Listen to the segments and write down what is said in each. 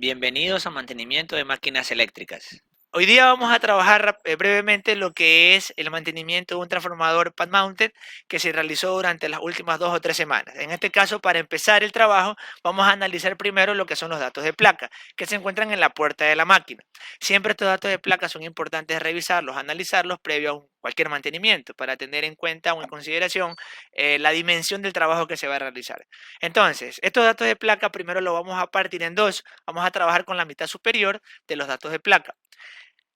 Bienvenidos a Mantenimiento de Máquinas Eléctricas. Hoy día vamos a trabajar brevemente lo que es el mantenimiento de un transformador pad mounted que se realizó durante las últimas 2 o 3 semanas. En este caso, para empezar el trabajo, vamos a analizar primero lo que son los datos de placa que se encuentran en la puerta de la máquina. Siempre estos datos de placa son importantes revisarlos, analizarlos previo a cualquier mantenimiento para tener en cuenta o en consideración la dimensión del trabajo que se va a realizar. Entonces, estos datos de placa primero lo vamos a partir en dos. Vamos a trabajar con la mitad superior de los datos de placa.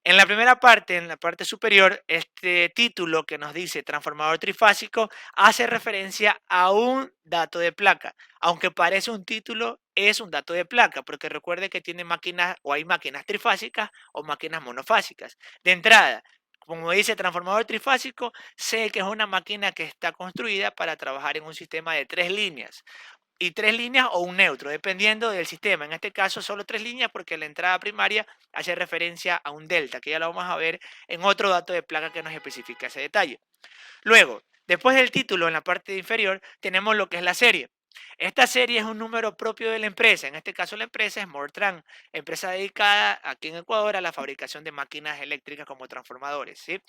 En la primera parte, en la parte superior, este título que nos dice transformador trifásico hace referencia a un dato de placa. Aunque parece un título, es un dato de placa, porque recuerde que tiene máquinas o hay máquinas trifásicas o máquinas monofásicas. De entrada, como dice transformador trifásico, sé que es una máquina que está construida para trabajar en un sistema de 3 líneas y 3 líneas o un neutro, dependiendo del sistema. En este caso, solo 3 líneas porque la entrada primaria hace referencia a un delta, que ya lo vamos a ver en otro dato de placa que nos especifica ese detalle. Luego, después del título, en la parte inferior, tenemos lo que es la serie. Esta serie es un número propio de la empresa. En este caso, la empresa es Mortran, empresa dedicada aquí en Ecuador a la fabricación de máquinas eléctricas como transformadores, ¿sí?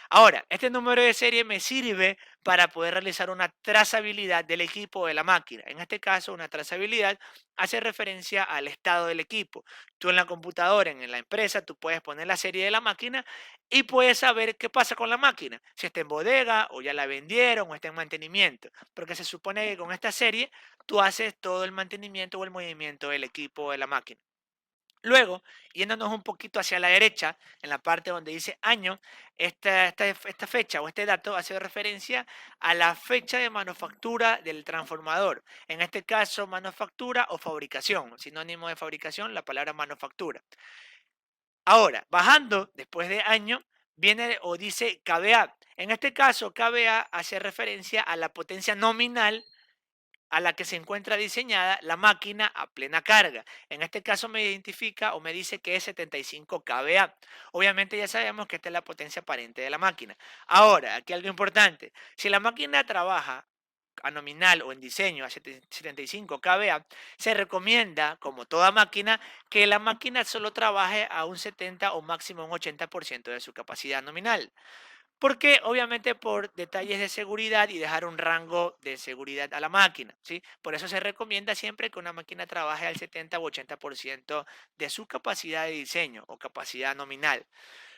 Ahora, este número de serie me sirve para poder realizar una trazabilidad del equipo de la máquina. En este caso, una trazabilidad hace referencia al estado del equipo. Tú en la computadora, en la empresa, tú puedes poner la serie de la máquina y puedes saber qué pasa con la máquina, si está en bodega o ya la vendieron o está en mantenimiento, porque se supone que con esta serie tú haces todo el mantenimiento o el movimiento del equipo de la máquina. Luego, yéndonos un poquito hacia la derecha, en la parte donde dice año, esta fecha o este dato hace referencia a la fecha de manufactura del transformador. En este caso, manufactura o fabricación. Sinónimo de fabricación, la palabra manufactura. Ahora, bajando después de año, viene o dice kVA. En este caso, kVA hace referencia a la potencia nominal a la que se encuentra diseñada la máquina a plena carga. En este caso me identifica o me dice que es 75 kVA. Obviamente ya sabemos que esta es la potencia aparente de la máquina. Ahora, aquí algo importante. Si la máquina trabaja a nominal o en diseño a 75 kVA, se recomienda, como toda máquina, que la máquina solo trabaje a un 70 o máximo un 80% de su capacidad nominal. Porque obviamente por detalles de seguridad y dejar un rango de seguridad a la máquina, ¿sí? Por eso se recomienda siempre que una máquina trabaje al 70 u 80% de su capacidad de diseño o capacidad nominal.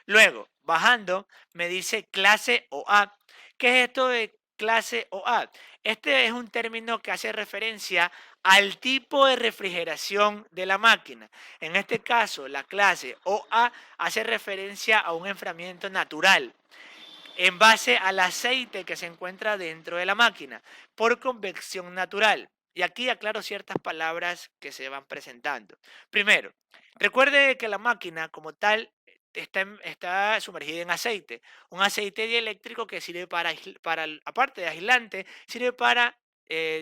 Luego, bajando, me dice clase o A. ¿Qué es esto de clase o A? Este es un término que hace referencia al tipo de refrigeración de la máquina. En este caso, la clase OA hace referencia a un enfriamiento natural en base al aceite que se encuentra dentro de la máquina por convección natural. Y aquí aclaro ciertas palabras que se van presentando. Primero, recuerde que la máquina como tal está sumergida en aceite. Un aceite dieléctrico que sirve aparte de aislante, sirve para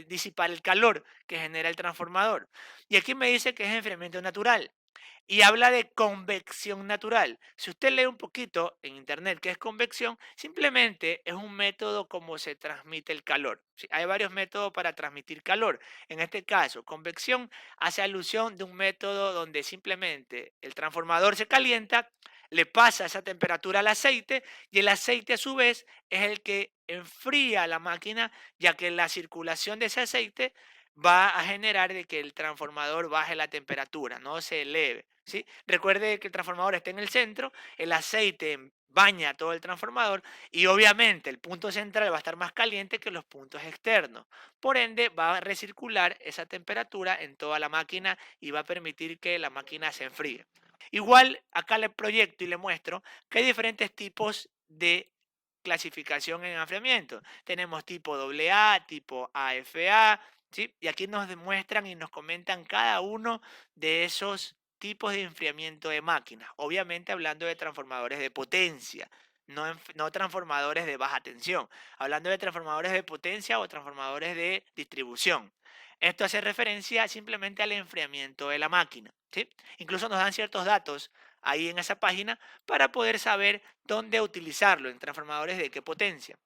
disipar el calor que genera el transformador. Y aquí me dice que es enfriamiento natural y habla de convección natural. Si usted lee un poquito en internet qué es convección, simplemente es un método como se transmite el calor. Sí, hay varios métodos para transmitir calor. En este caso, convección hace alusión de un método donde simplemente el transformador se calienta, le pasa esa temperatura al aceite y el aceite a su vez es el que enfría la máquina, ya que la circulación de ese aceite va a generar de que el transformador baje la temperatura, no se eleve, ¿sí? Recuerde que el transformador está en el centro, el aceite baña todo el transformador y obviamente el punto central va a estar más caliente que los puntos externos. Por ende, va a recircular esa temperatura en toda la máquina y va a permitir que la máquina se enfríe. Igual, acá le proyecto y le muestro que hay diferentes tipos de clasificación en enfriamiento. Tenemos tipo AA, tipo AFA, ¿sí? Y aquí nos demuestran y nos comentan cada uno de esos tipos de enfriamiento de máquinas. Obviamente hablando de transformadores de potencia, no transformadores de baja tensión. Hablando de transformadores de potencia o transformadores de distribución. Esto hace referencia simplemente al enfriamiento de la máquina, ¿sí? Incluso nos dan ciertos datos ahí en esa página para poder saber dónde utilizarlo, en transformadores de qué potencia.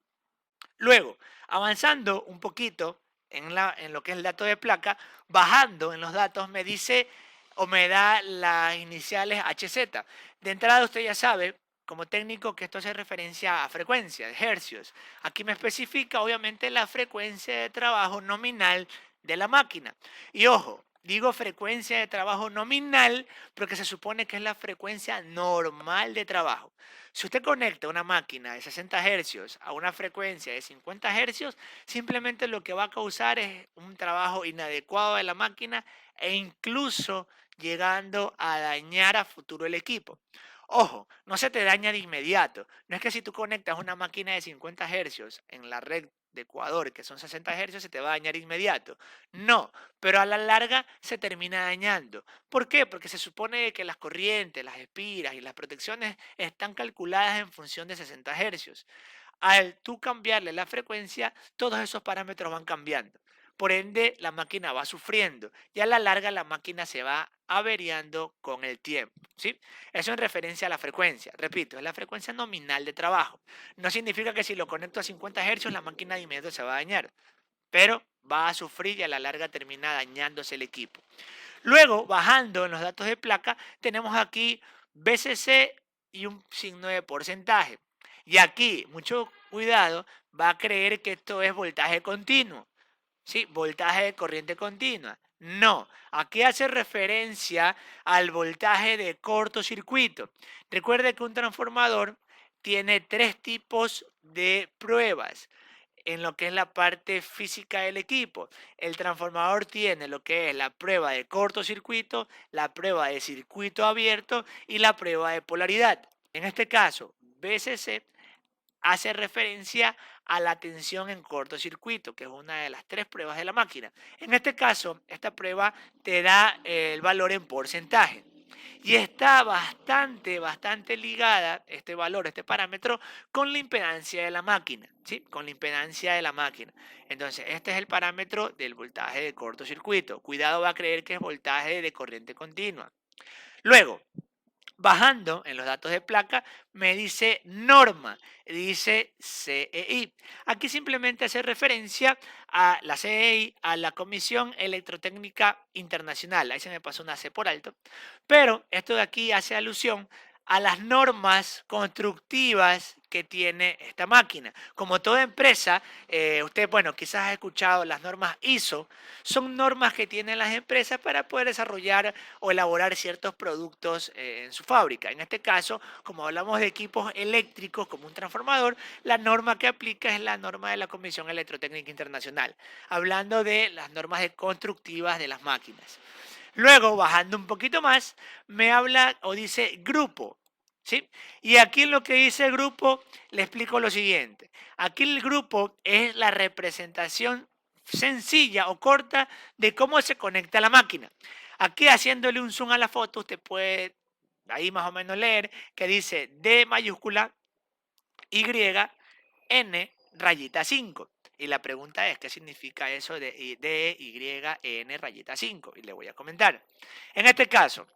Luego, avanzando un poquito en lo que es el dato de placa, bajando en los datos me dice o me da las iniciales HZ. De entrada usted ya sabe, como técnico, que esto hace referencia a frecuencia, de hercios. Aquí me especifica obviamente la frecuencia de trabajo nominal de la máquina. Y ojo, digo frecuencia de trabajo nominal porque se supone que es la frecuencia normal de trabajo. Si usted conecta una máquina de 60 hercios a una frecuencia de 50 hercios, simplemente lo que va a causar es un trabajo inadecuado de la máquina e incluso llegando a dañar a futuro el equipo. Ojo, no se te daña de inmediato. No es que si tú conectas una máquina de 50 hercios en la red de Ecuador, que son 60 hercios, se te va a dañar inmediato. No, pero a la larga se termina dañando. ¿Por qué? Porque se supone que las corrientes, las espiras y las protecciones están calculadas en función de 60 hercios. Al tú cambiarle la frecuencia, todos esos parámetros van cambiando. Por ende, la máquina va sufriendo y a la larga la máquina se va averiando con el tiempo, ¿sí? Eso en referencia a la frecuencia. Repito, es la frecuencia nominal de trabajo. No significa que si lo conecto a 50 hercios la máquina de inmediato se va a dañar, pero va a sufrir y a la larga termina dañándose el equipo. Luego, bajando en los datos de placa, tenemos aquí BCC y un signo de porcentaje. Y aquí, mucho cuidado, va a creer que esto es voltaje continuo. ¿Sí? Voltaje de corriente continua. No, aquí hace referencia al voltaje de cortocircuito. Recuerde que un transformador tiene tres tipos de pruebas en lo que es la parte física del equipo. El transformador tiene lo que es la prueba de cortocircuito, la prueba de circuito abierto y la prueba de polaridad. En este caso, BCC hace referencia a la tensión en cortocircuito, que es una de las tres pruebas de la máquina. En este caso, esta prueba te da el valor en porcentaje. Y está bastante ligada este valor, este parámetro, con la impedancia de la máquina, ¿sí? Con la impedancia de la máquina. Entonces, este es el parámetro del voltaje de cortocircuito. Cuidado, va a creer que es voltaje de corriente continua. Luego, bajando en los datos de placa, me dice norma, dice CEI. Aquí simplemente hace referencia a la CEI, a la Comisión Electrotécnica Internacional. Ahí se me pasó una C por alto. Pero esto de aquí hace alusión a las normas constructivas que tiene esta máquina. Como toda empresa, usted, bueno, quizás ha escuchado las normas ISO, son normas que tienen las empresas para poder desarrollar o elaborar ciertos productos en su fábrica. En este caso, como hablamos de equipos eléctricos como un transformador, la norma que aplica es la norma de la Comisión Electrotécnica Internacional, hablando de las normas constructivas de las máquinas. Luego, bajando un poquito más, me habla o dice grupo, ¿sí? Y aquí en lo que dice grupo, le explico lo siguiente. Aquí el grupo es la representación sencilla o corta de cómo se conecta la máquina. Aquí haciéndole un zoom a la foto, usted puede ahí más o menos leer que dice D mayúscula Y N rayita 5. Y la pregunta es, ¿qué significa eso de D, Y, N rayita 5? Y le voy a comentar. En este caso,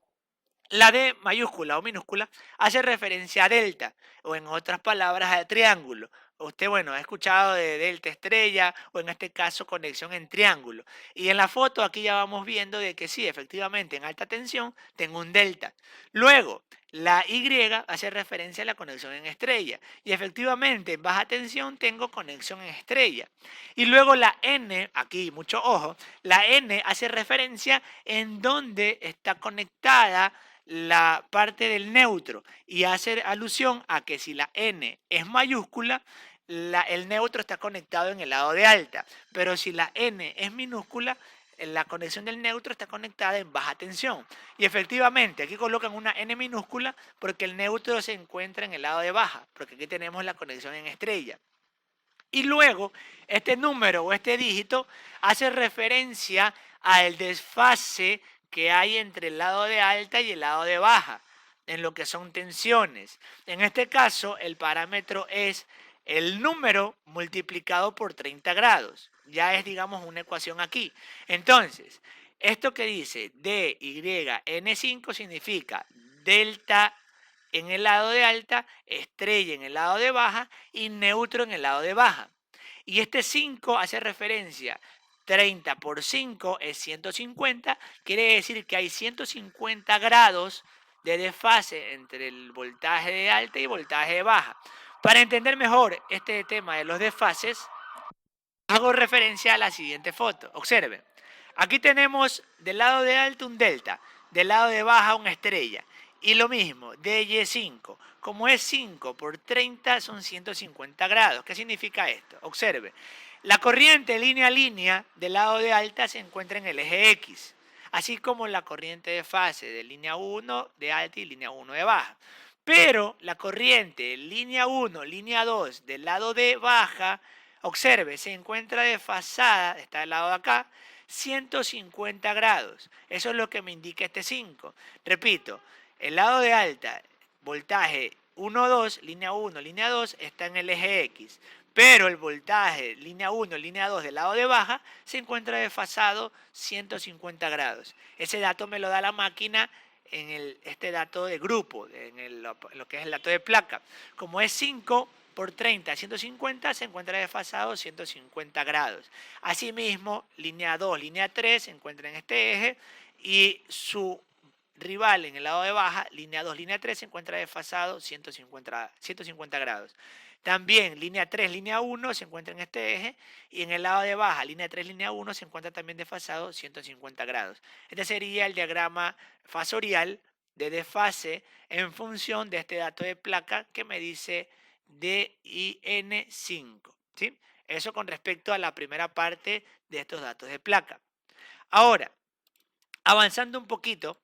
la D mayúscula o minúscula hace referencia a delta, o en otras palabras, al triángulo. Usted, bueno, ha escuchado de delta estrella, o en este caso, conexión en triángulo. Y en la foto aquí ya vamos viendo de que sí, efectivamente, en alta tensión tengo un delta. Luego, la Y hace referencia a la conexión en estrella. Y efectivamente, en baja tensión tengo conexión en estrella. Y luego la N, aquí mucho ojo, la N hace referencia en donde está conectada la parte del neutro y hace alusión a que si la N es mayúscula, el neutro está conectado en el lado de alta, pero si la N es minúscula, la conexión del neutro está conectada en baja tensión. Y efectivamente, aquí colocan una N minúscula porque el neutro se encuentra en el lado de baja, porque aquí tenemos la conexión en estrella. Y luego, este número o este dígito hace referencia al desfase que hay entre el lado de alta y el lado de baja, en lo que son tensiones. En este caso, el parámetro es el número multiplicado por 30 grados. Ya es, digamos, una ecuación aquí. Entonces, esto que dice DYN5 significa delta en el lado de alta, estrella en el lado de baja y neutro en el lado de baja. Y este 5 hace referencia 30 por 5 es 150, quiere decir que hay 150 grados de desfase entre el voltaje de alta y voltaje de baja. Para entender mejor este tema de los desfases, hago referencia a la siguiente foto. Observen, aquí tenemos del lado de alta un delta, del lado de baja una estrella. Y lo mismo, DY5. Como es 5 por 30 son 150 grados. ¿Qué significa esto? Observe, la corriente línea a línea del lado de alta se encuentra en el eje X, así como la corriente de fase de línea 1 de alta y línea 1 de baja. Pero la corriente línea 1, línea 2 del lado de baja, observe, se encuentra desfasada, está del lado de acá, 150 grados. Eso es lo que me indica este 5. Repito, el lado de alta, voltaje 1, 2, línea 1, línea 2, está en el eje X. Pero el voltaje, línea 1, línea 2 del lado de baja, se encuentra desfasado 150 grados. Ese dato me lo da la máquina en este dato de grupo, lo que es el dato de placa. Como es 5 por 30, 150, se encuentra desfasado 150 grados. Asimismo, línea 2, línea 3 se encuentra en este eje y su rival en el lado de baja, línea 2, línea 3, se encuentra desfasado 150 grados. También línea 3, línea 1 se encuentra en este eje y en el lado de baja, línea 3, línea 1 se encuentra también desfasado 150 grados. Este sería el diagrama fasorial de desfase en función de este dato de placa que me dice DIN5. ¿Sí? Eso con respecto a la primera parte de estos datos de placa. Ahora, avanzando un poquito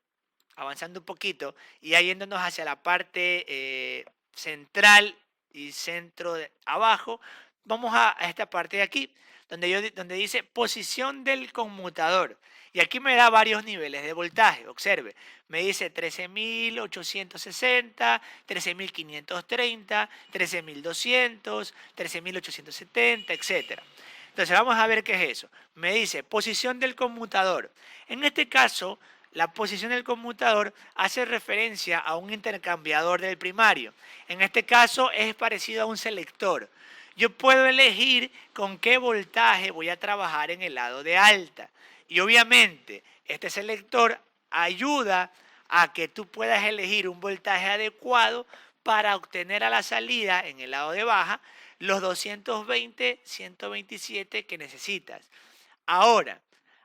y yéndonos hacia la parte central y centro de abajo, vamos a esta parte de aquí, donde dice posición del conmutador. Y aquí me da varios niveles de voltaje. Observe, me dice 13.860, 13.530, 13.200, 13.870, etc. Entonces vamos a ver qué es eso. Me dice posición del conmutador. En este caso, la posición del conmutador hace referencia a un intercambiador del primario. En este caso es parecido a un selector. Yo puedo elegir con qué voltaje voy a trabajar en el lado de alta. Y obviamente este selector ayuda a que tú puedas elegir un voltaje adecuado para obtener a la salida en el lado de baja los 220, 127 que necesitas. Ahora,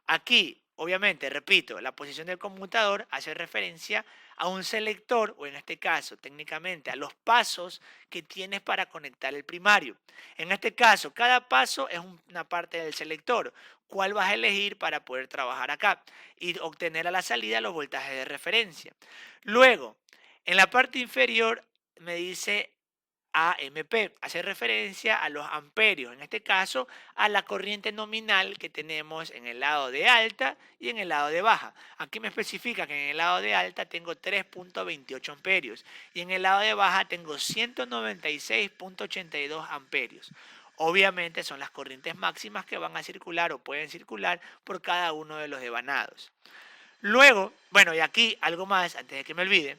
aquí, obviamente, repito, la posición del conmutador hace referencia a un selector, o en este caso, técnicamente, a los pasos que tienes para conectar el primario. En este caso, cada paso es una parte del selector. ¿Cuál vas a elegir para poder trabajar acá y obtener a la salida los voltajes de referencia? Luego, en la parte inferior me dice AMP, hace referencia a los amperios, en este caso a la corriente nominal que tenemos en el lado de alta y en el lado de baja. Aquí me especifica que en el lado de alta tengo 3.28 amperios y en el lado de baja tengo 196.82 amperios. Obviamente son las corrientes máximas que van a circular o pueden circular por cada uno de los devanados. Luego, bueno, y aquí algo más antes de que me olvide.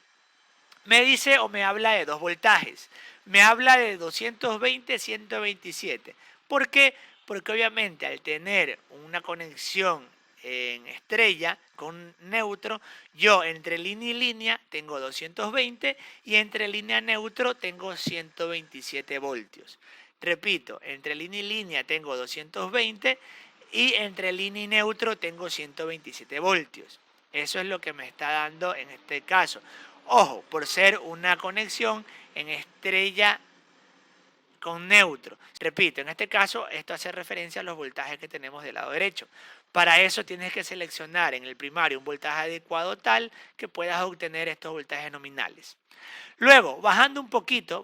Me dice o me habla de dos voltajes. Me habla de 220, 127. ¿Por qué? Porque obviamente al tener una conexión en estrella con neutro, yo entre línea y línea tengo 220 y entre línea y neutro tengo 127 voltios. Repito, entre línea y línea tengo 220 y entre línea y neutro tengo 127 voltios. Eso es lo que me está dando en este caso. Ojo, por ser una conexión en estrella con neutro. Repito, en este caso esto hace referencia a los voltajes que tenemos del lado derecho. Para eso tienes que seleccionar en el primario un voltaje adecuado tal que puedas obtener estos voltajes nominales. Luego, bajando un poquito,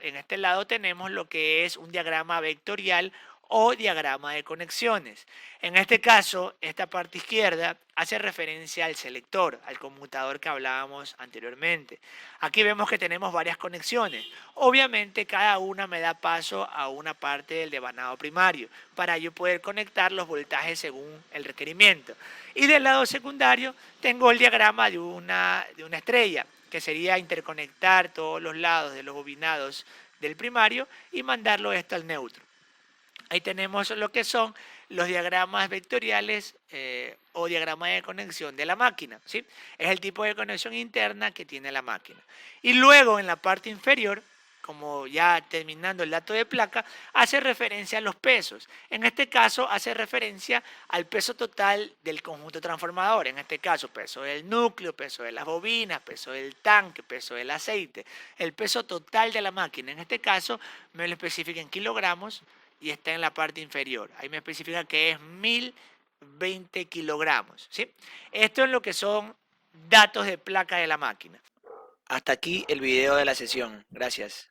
en este lado tenemos lo que es un diagrama vectorial o diagrama de conexiones. En este caso, esta parte izquierda hace referencia al selector, al conmutador que hablábamos anteriormente. Aquí vemos que tenemos varias conexiones. Obviamente, cada una me da paso a una parte del devanado primario para yo poder conectar los voltajes según el requerimiento. Y del lado secundario tengo el diagrama de una estrella, que sería interconectar todos los lados de los bobinados del primario y mandarlo esto al neutro. Ahí tenemos lo que son los diagramas vectoriales o diagrama de conexión de la máquina, ¿sí? Es el tipo de conexión interna que tiene la máquina. Y luego en la parte inferior, como ya terminando el dato de placa, hace referencia a los pesos. En este caso hace referencia al peso total del conjunto transformador. En este caso, peso del núcleo, peso de las bobinas, peso del tanque, peso del aceite. El peso total de la máquina. En este caso me lo especifica en kilogramos y está en la parte inferior. Ahí me especifica que es 1020 kilogramos, ¿sí? Esto es lo que son datos de placa de la máquina. Hasta aquí el video de la sesión. Gracias.